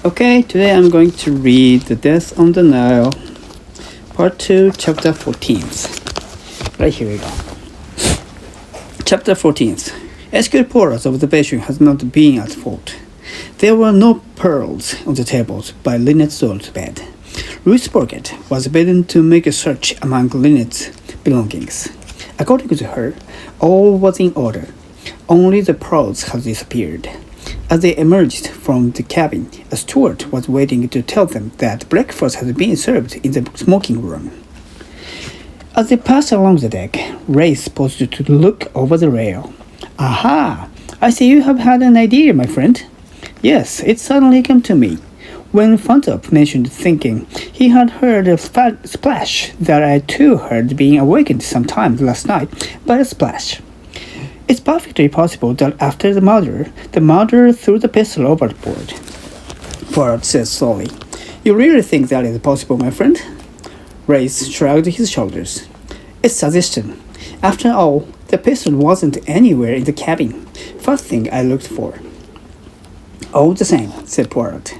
Okay, today I'm going to read The Death on the Nile, Part 2, Chapter 14. Right, here we go. Chapter 14. Escape Poirot's observation has not been at fault. There were no pearls on the tables by Lynette's old bed. Ruth Borgett was bidden to make a search among Lynette's belongings. According to her, all was in order. Only the pearls had disappeared. As they emerged from the cabin, a steward was waiting to tell them that breakfast had been served in the smoking room. As they passed along the deck, Race paused to look over the rail. "Aha! I see you have had an idea, my friend." "Yes, it suddenly came to me. When Fantop mentioned thinking he had heard a splash, that I too heard being awakened sometime last night by a splash. It's perfectly possible that after the murderer threw the pistol overboard," Poirot said slowly. "You really think that is possible, my friend?" Race shrugged his shoulders. "It's suggestion. After all, the pistol wasn't anywhere in the cabin. First thing I looked for." "All the same," said Poirot,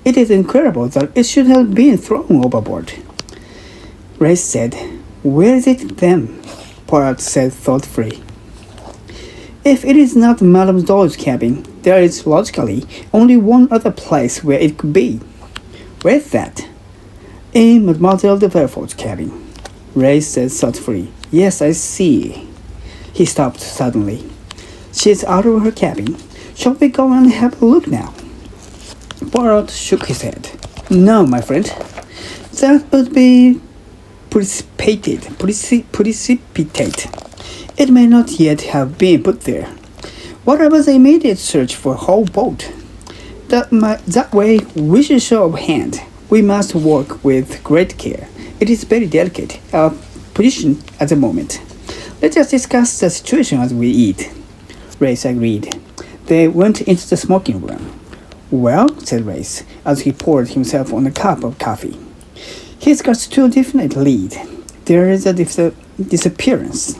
"it is incredible that it should have been thrown overboard." Race said, "Where is it then?" Poirot said thoughtfully. "If it is not Madame Doyle's cabin, there is logically only one other place where it could be." "Where's that?" "In Mademoiselle de Villefort's cabin," Race said thoughtfully. "Yes, I see." He stopped suddenly. "She's out of her cabin. Shall we go and have a look now?" Poirot shook his head. "No, my friend. That would be precipitate. It may not yet have been put there. What about the immediate search for a whole boat? That way we should show a hand. We must work with great care. It is very delicate, our position at the moment. Let us discuss the situation as we eat." Race agreed. They went into the smoking room. "Well," said Race, as he poured himself on a cup of coffee, "he's got two definite leads. There is a disappearance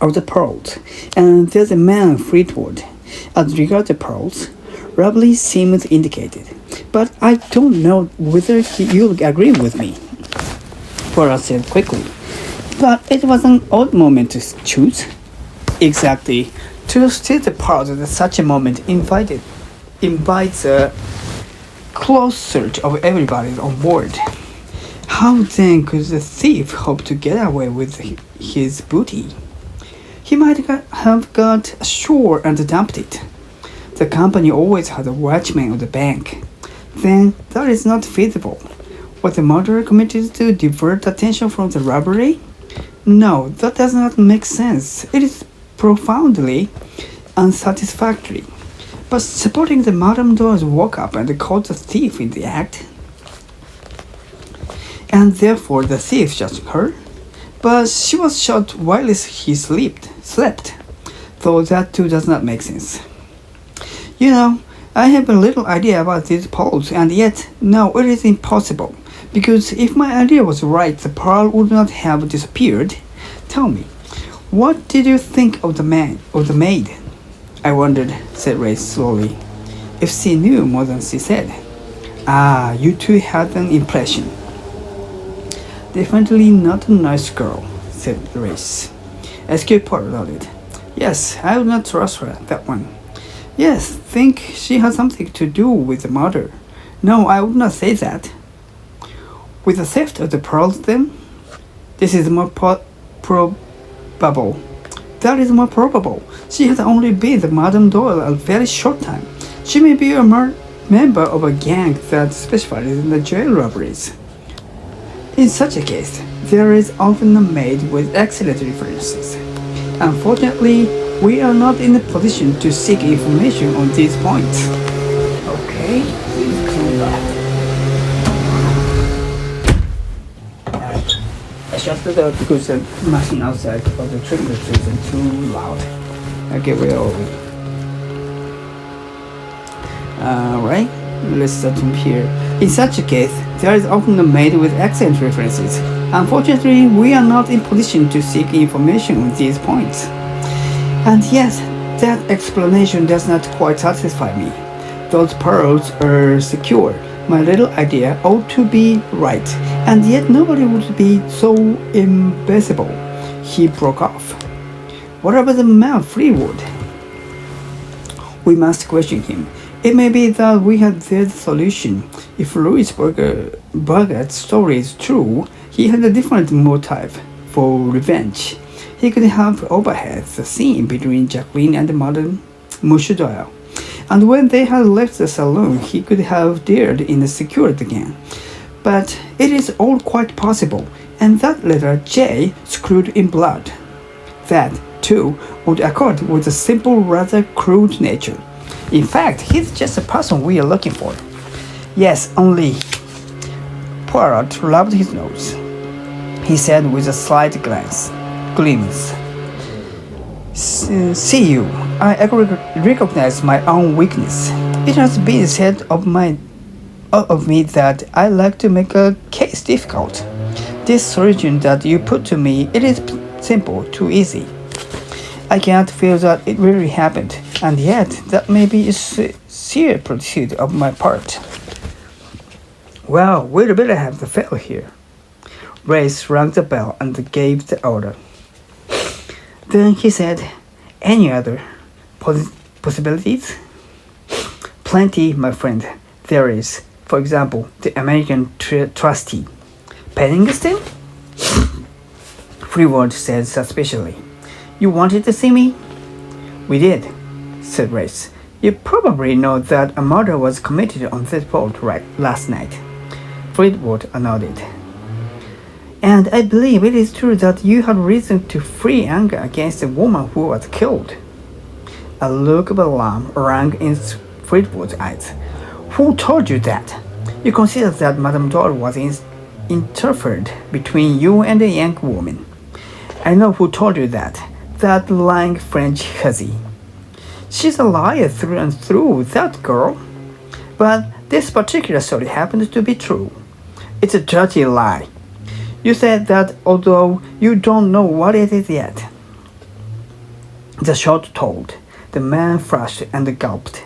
of the pearls, and there's a man Fleetwood. As regards the pearls, robbery seems indicated, but I don't know whether you'll agree with me," Poirot said quickly. "But it was an odd moment to choose." "Exactly. To steal the pearls at such a moment invites a close search of everybody on board. How then could the thief hope to get away with his booty? He might have got ashore and dumped it. The company always had a watchman on the bank. Then that is not feasible. Was the murderer committed to divert attention from the robbery? No, that does not make sense. It is profoundly unsatisfactory. But supporting the Madame Doyle's woke up and caught the thief in the act, and therefore the thief shot her. But she was shot while he slept, though that too does not make sense. You know, I have a little idea about these pearls, and yet, no, it is impossible, because if my idea was right, the pearl would not have disappeared. Tell me, what did you think of the maid?" "I wondered," said Race slowly, "if she knew more than she said." "Ah, you two had an impression." "Definitely not a nice girl," said Race. Escape Poirot nodded. "Yes, I would not trust her, that one." "Yes, think she had something to do with the murder." "No, I would not say that." "With the theft of the pearls, then?" "This is more probable." "That is more probable. She has only been the Madame Doyle a very short time. She may be a member of a gang that specializes in the jail robberies. In such a case, there is often a maid with excellent references. Unfortunately, we are not in a position to seek information on these points." Okay, please come back. I shut the door because the machine outside of the trigger is too loud. I'll get rid of it. Alright, let's start from here. In such a case, there is often a maid with excellent references. Unfortunately, we are not in position to seek information on these points. And yes, that explanation does not quite satisfy me. those pearls are secure. My little idea ought to be right, and yet nobody would be so imbecile. He broke off. What about the man Freewood? We must question him. It may be that we have the solution. If Louis Burgert's story is true, he had a different motive for revenge. He could have overheard the scene between Jacqueline and Madame Doyle. And when they had left the saloon, he could have dared in the secret again. But it is all quite possible, and that letter J screwed in blood. That, too, would accord with a simple, rather crude nature. In fact, he's just the person we are looking for. Yes, only. Poirot rubbed his nose. He said with a slight glimpse. See you. I recognize my own weakness. It has been said of me that I like to make a case difficult. This solution that you put to me, it is simple, too easy. I can't feel that it really happened, and yet that may be a sincere pursuit of my part. Well, we'd better have the fellow here. Race rang the bell and gave the order. Then he said, any other possibilities? Plenty, my friend. There is, for example, the American trustee. Penningston? Freewood said suspiciously. You wanted to see me? We did, said Race. You probably know that a murder was committed on this boat last night. Freewood nodded. And I believe it is true that you had reason to free anger against the woman who was killed. A look of alarm rang in Freewood's eyes. Who told you that? You consider that Madame Doyle was interfered between you and the young woman. I know who told you that. That lying French hussy. She's a liar through and through, that girl. But this particular story happens to be true. It's a dirty lie. You said that although you don't know what it is yet. The shot told. The man flushed and gulped.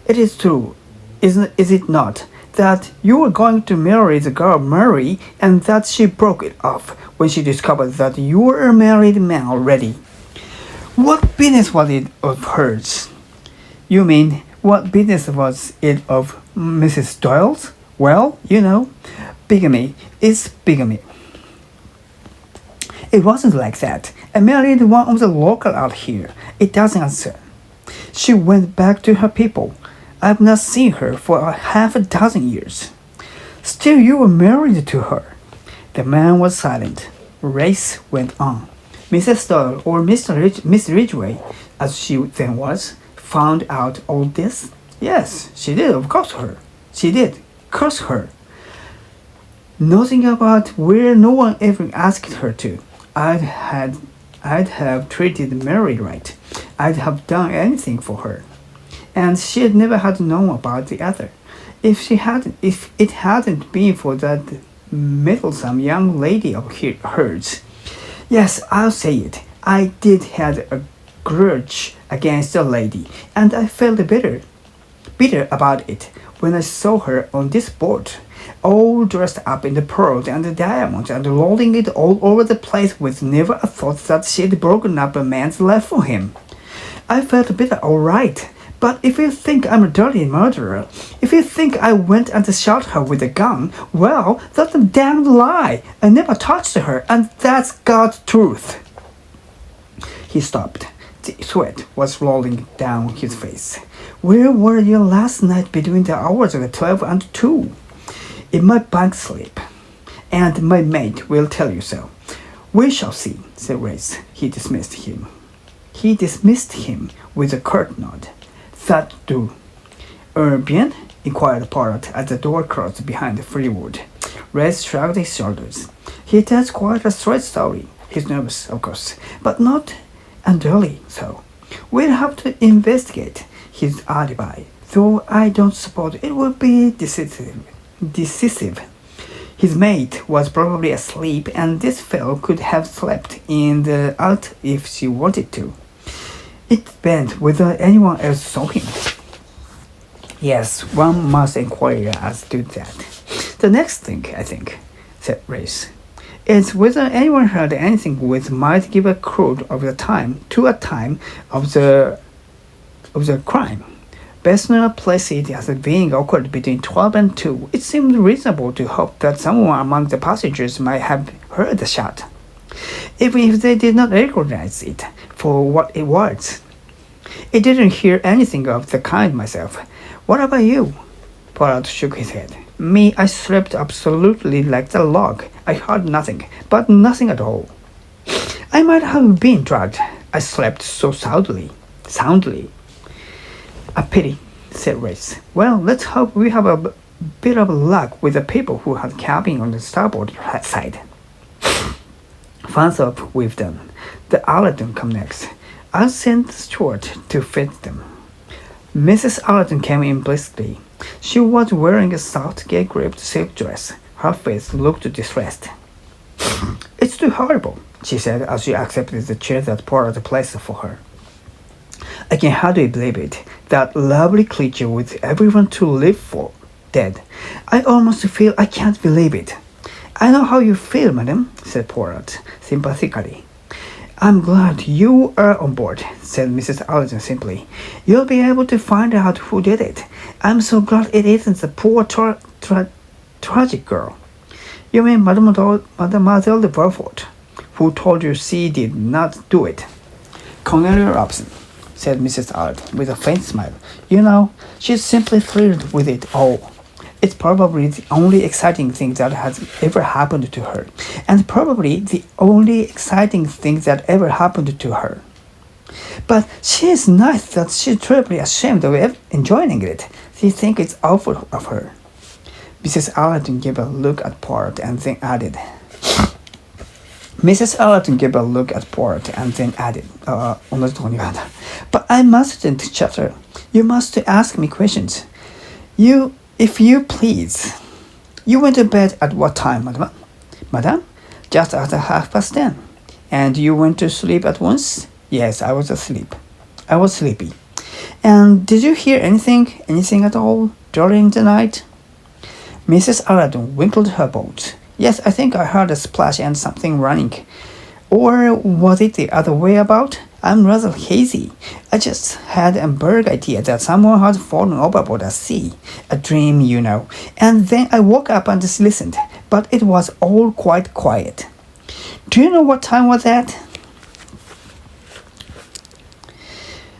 It is true, is it not, that you were going to marry the girl Mary, and that she broke it off when she discovered that you were a married man already. What business was it of hers? You mean, what business was it of Mrs. Doyle's? Well, you know, bigamy is bigamy. It wasn't like that. I married one of the local out here. It doesn't answer. She went back to her people. I've not seen her for half a dozen years. Still, you were married to her. The man was silent. Race went on. Mrs. Doyle, or Miss Ridgway, as she then was, found out all this? Yes, she did, of course her. She did. Curse her. Nothing about where no one ever asked her to. I'd have treated Mary right. I'd have done anything for her. And she'd never had known about the other. If it hadn't been for that meddlesome young lady of hers. Yes, I'll say it. I did have a grudge against the lady, and I felt bitter about it when I saw her on this boat, all dressed up in the pearls and the diamonds and rolling it all over the place with never a thought that she'd broken up a man's life for him. I felt bitter, all right. But if you think I'm a dirty murderer, if you think I went and shot her with a gun, well, that's a damned lie. I never touched her, and that's God's truth. He stopped. The sweat was rolling down his face. Where were you last night between the hours of 12 and 2? In my bunk sleep. And my mate will tell you so. We shall see, said Race. He dismissed him with a curt nod. That do. Bien? Inquired Poirot as the door closed behind Freewood. Race shrugged his shoulders. He tells quite a straight story. He's nervous, of course, but not unduly so. We'll have to investigate his alibi, though I don't suppose it will be decisive. His mate was probably asleep, and this fellow could have slept in the out if she wanted to. It depends whether anyone else saw him. Yes, one must inquire as to that. The next thing, I think, said Race, is whether anyone heard anything which might give a clue of the time of the crime. Besner placed it as being occurred between 12 and 2. It seemed reasonable to hope that someone among the passengers might have heard the shot, even if they did not recognize it for what it was. I didn't hear anything of the kind myself. What about you? Pollard shook his head. Me, I slept absolutely like the log. I heard nothing, but nothing at all. I might have been drugged. I slept so soundly. A pity, said Race. Well, let's hope we have a bit of luck with the people who had cabin on the starboard side. Fansop with them. The Allerton come next. I'll send Stuart to fetch them. Mrs. Allerton came in briskly. She was wearing a soft, gay-graped silk dress. Her face looked distressed. It's too horrible, she said as she accepted the chair that Pollard placed for her. I can hardly believe it. That lovely creature with everyone to live for, dead. I almost feel I can't believe it. I know how you feel, madam, said Pollard sympathetically. I'm glad you are on board, said Mrs. Allerton simply. You'll be able to find out who did it. I'm so glad it isn't the poor tragic girl. You mean Mademoiselle de Beaufort, who told you she did not do it? Cornelia Robson, said Mrs. Allerton with a faint smile. You know, she's simply thrilled with it all. It's probably the only exciting thing that has ever happened to her, and probably the only exciting thing that ever happened to her. But she is nice that she's terribly ashamed of enjoying it. She thinks it's awful of her. Mrs. Allerton gave a look at Pollard and then added. But I mustn't chatter. You must ask me questions. If you please. You went to bed at what time, madame? Just after 10:30. And you went to sleep at once? Yes, I was asleep. I was sleepy. And did you hear anything at all, during the night? Mrs. Allerton wrinkled her brows. Yes, I think I heard a splash and something running. Or was it the other way about? I'm rather hazy. I just had a vague idea that someone had fallen overboard at sea. A dream, you know. And then I woke up and just listened, but it was all quite quiet. Do you know what time was that?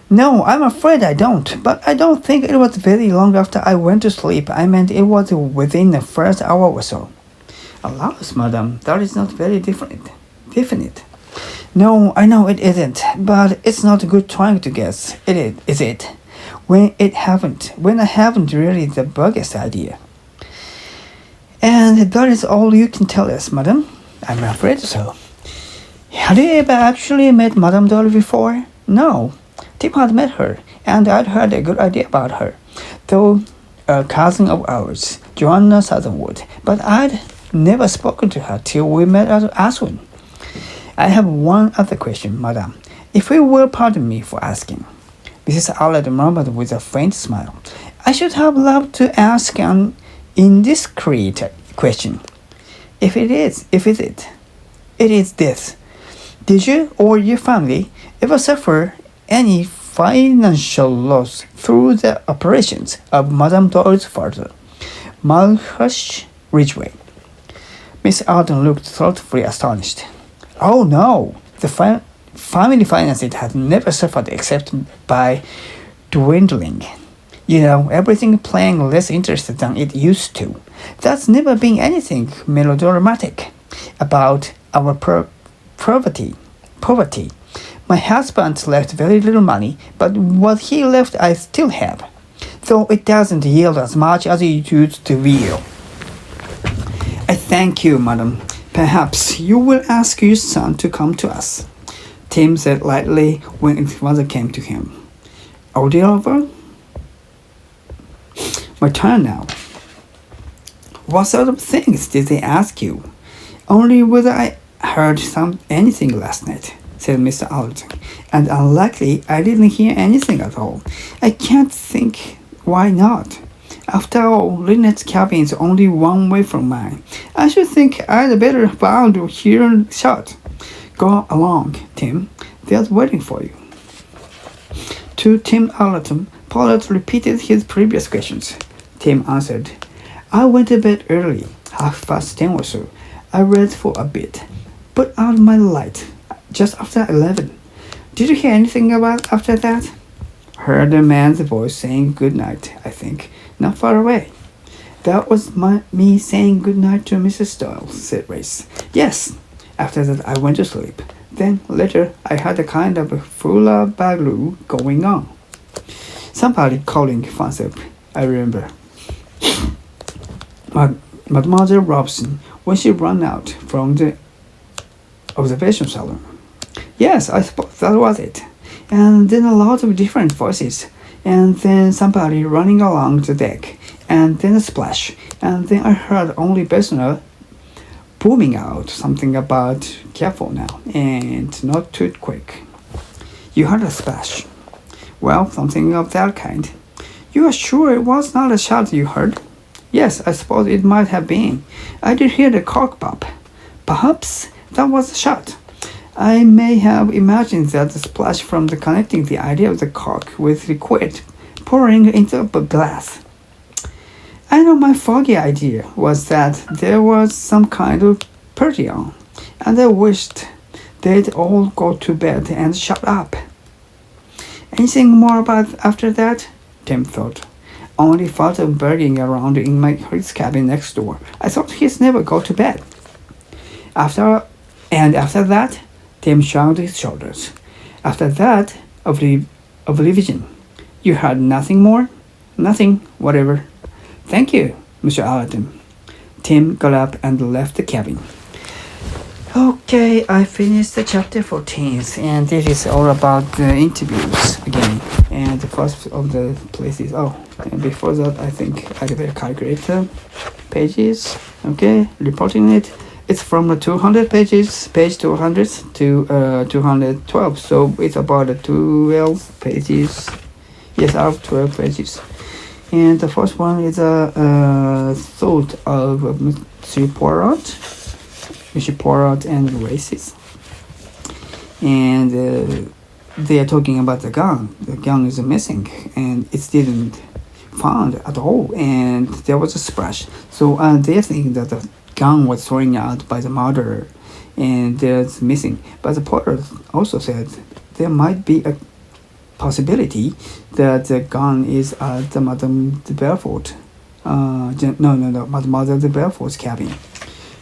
No, I'm afraid I don't, but I don't think it was very long after I went to sleep. I meant it was within the first hour or so. Alas, madam, that is not very definite. No, I know it isn't, but it's not good trying to guess, is it? When I haven't really the vaguest idea. And that is all you can tell us, madam? I'm afraid so. Had you ever actually met Madame Doyle before? No. Tim had met her, and I'd heard a good idea about her, though a cousin of ours, Joanna Southernwood, but I'd never spoken to her till we met at Aswin. I have one other question, madam, if you will pardon me for asking. Mrs. Allerton murmured with a faint smile. I should have loved to ask an indiscreet question. It is this. Did you or your family ever suffer any financial loss through the operations of Madame Doyle's father, Malhush Ridgway? Miss Allerton looked thoughtfully astonished. Oh no, the family finances had never suffered except by dwindling. You know, everything playing less interest than it used to. That's never been anything melodramatic about our poverty. My husband left very little money, but what he left I still have, though it doesn't yield as much as it used to yield. I thank you, madam. Perhaps you will ask your son to come to us, Tim said lightly when his mother came to him. Ordeal over? My turn now. What sort of things did they ask you? Only whether I heard anything last night, said Mr. Allerton, and unlikely I didn't hear anything at all. I can't think Why not? After all, Lynette's cabin is only one way from mine. I should think I'd better bound here shut. Go along, Tim. They're waiting for you. To Tim Allerton, Pollard repeated his previous questions. Tim answered, I went to bed early, 10:30 or so. I read for a bit. Put out my light just after 11. Did you hear anything about after that? Heard a man's voice saying good night, I think, not far away. That was me saying good night to Mrs. Doyle, said Race. Yes. After that I went to sleep. Then later I had a kind of fulla-baloo going on. Somebody calling Fansep, I remember. Mademoiselle Robson, when she ran out from the observation salon. Yes, I suppose that was it. And then a lot of different voices, and then somebody running along the deck, and then a splash, and then I heard only Bessemer booming out something about careful now, and not too quick. You heard a splash? Well, something of that kind. You are sure it was not a shot you heard? Yes, I suppose it might have been. I did hear the cork pop. Perhaps that was a shot. I may have imagined that the splash from the connecting the idea of the cork with liquid pouring into a glass. I know my foggy idea was that there was some kind of party on, and I wished they'd all go to bed and shut up. Anything more about after that? Tim thought. Only thought of burgling around in his cabin next door. I thought he'd never go to bed. After that, Tim shrugged his shoulders. After that, oblivion. You heard nothing more? Nothing, whatever. Thank you, Mr. Allerton. Tim got up and left the cabin. Okay, I finished the chapter 14, and this is all about the interviews again. And the first of the places. And before that, I think I better calculate the pages. Okay, reporting it. It's from the 200 pages, page 200 to 212. So it's about 12 pages. Yes, out of 12 pages. And the first one is a thought of Monsieur Poirot and races. And they are talking about the gun. The gun is missing, and it didn't found at all. And there was a splash. So they think that the gun was thrown out by the murderer, and there's missing. But the Poirot also said there might be a possibility that the gun is at the Madame de Belfort. Mademoiselle de Belfort's cabin,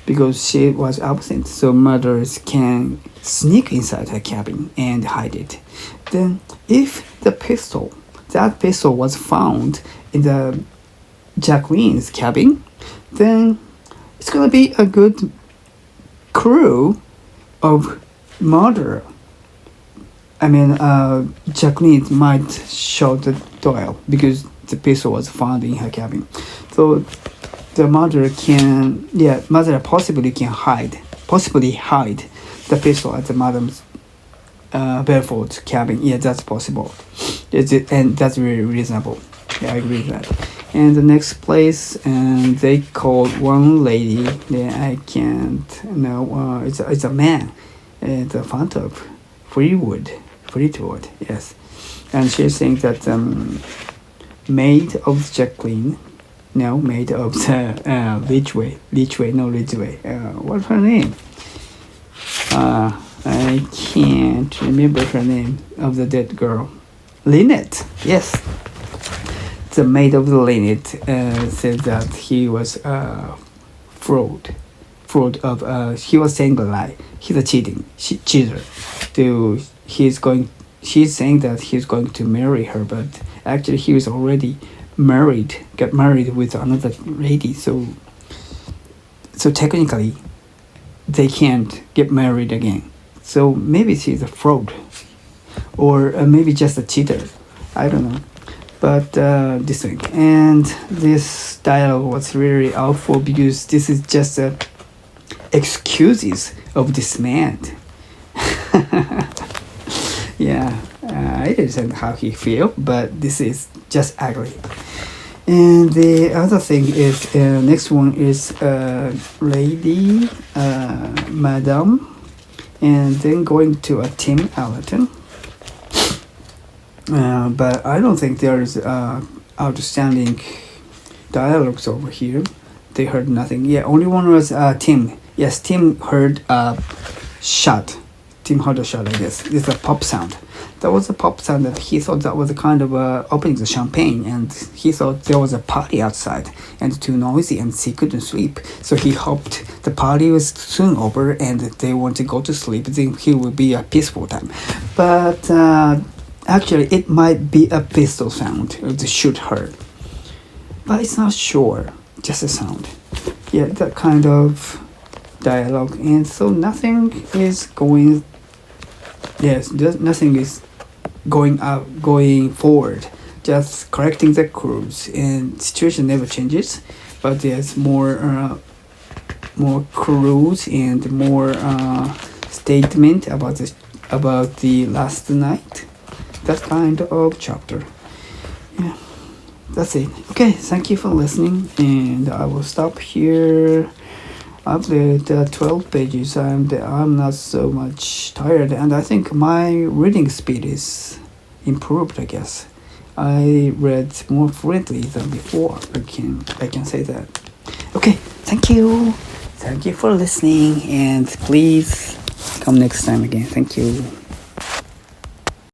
because she was absent, so murderers can sneak inside her cabin and hide it. Then, if that pistol was found in the Jacqueline's cabin, then it's gonna be a good clue of murder. Jacqueline might shoot the Doyle because the pistol was found in her cabin. So the murderer possibly hide the pistol at the Madame Belfort's cabin. Yeah, that's possible. And that's very reasonable. Yeah, I agree with that. And the next place, and they called one lady. I can't know. It's a man at the front of Fleetwood. Yes, and she's saying that maid of Jacqueline. No, maid of the Ridgway. What's her name? I can't remember her name of the dead girl. Lynette. Yes. The maid of the Lynette said that he was fraud of he was saying a lie. He's a cheater. She's saying that he's going to marry her, but actually he was already got married with another lady. So technically, they can't get married again. So maybe she's a fraud, or maybe just a cheater. I don't know. But this thing, and this dialogue was really awful because this is just excuses of this man. Yeah, I understand how he feel, but this is just ugly. And the other thing is, next one is Lady, Madam, and then going to a Tim Allerton. But I don't think there's outstanding dialogues over here. They heard nothing. Yeah, only one was Tim. Yes, Tim heard a shot. Tim heard a shot, I guess. It's a pop sound. That was a pop sound that he thought that was a kind of opening the champagne, and he thought there was a party outside and too noisy and he couldn't sleep. So he hoped the party was soon over and they want to go to sleep. Then he will be a peaceful time. But actually, it might be a pistol sound, the shoot heard. But it's not sure, just a sound. Yeah, that kind of dialogue. And so nothing is going, yes, nothing is going forward, just correcting the crews, and situation never changes, but there's more crews and more statement about the last night. That kind of chapter. Yeah, that's it. Okay, thank you for listening, and I will stop here. I've read 12 pages and I'm not so much tired, and I think my reading speed is improved, I guess. I read more fluently than before. I can say that. Okay, thank you. Thank you for listening, and please come next time again. Thank you.